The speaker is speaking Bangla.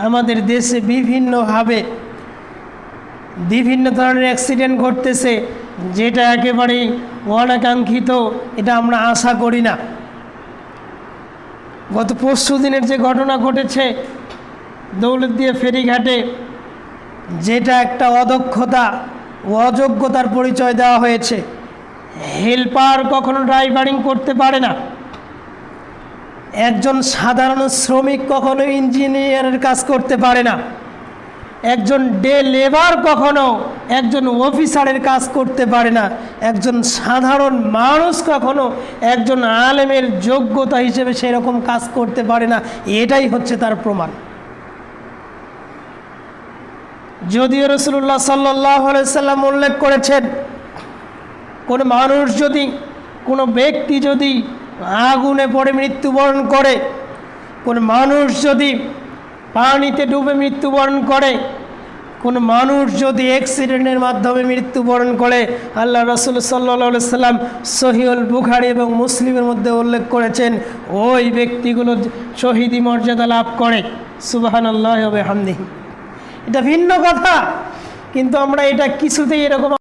আমাদের দেশে বিভিন্নভাবে বিভিন্ন ধরনের অ্যাক্সিডেন্ট ঘটতেছে, যেটা একেবারেই অনাকাঙ্ক্ষিত, এটা আমরা আশা করি না। গত পরশু দিনের যে ঘটনা ঘটেছে দৌলতদিয়া ফেরিঘাটে, যেটা একটা অদক্ষতা ও অযোগ্যতার পরিচয় দেওয়া হয়েছে। হেল্পার কখনো ড্রাইভারিং করতে পারে না, একজন সাধারণ শ্রমিক কখনো ইঞ্জিনিয়ারের কাজ করতে পারে না, একজন ডে লেবার কখনো একজন অফিসারের কাজ করতে পারে না, একজন সাধারণ মানুষ কখনো একজন আলেমের যোগ্যতা হিসেবে সেরকম কাজ করতে পারে না। এটাই হচ্ছে তার প্রমাণ। যদিও রাসূলুল্লাহ সাল্লাল্লাহু আলাইহি সাল্লাম উল্লেখ করেছেন, কোনো মানুষ যদি, কোনো ব্যক্তি যদি আগুনে পড়ে মৃত্যুবরণ করে, কোনো মানুষ যদি পানিতে ডুবে মৃত্যুবরণ করে, কোনো মানুষ যদি অ্যাক্সিডেন্টের মাধ্যমে মৃত্যুবরণ করে, আল্লাহ রাসূল সাল্লাল্লাহু আলাইহি সাল্লাম সহিহুল বুখারী এবং মুসলিমের মধ্যে উল্লেখ করেছেন, ওই ব্যক্তিগুলো শহীদি মর্যাদা লাভ করে। সুবহানাল্লাহি ওয়া বিহামদিহি। এটা ভিন্ন কথা, কিন্তু আমরা এটা কিছুতেই এরকম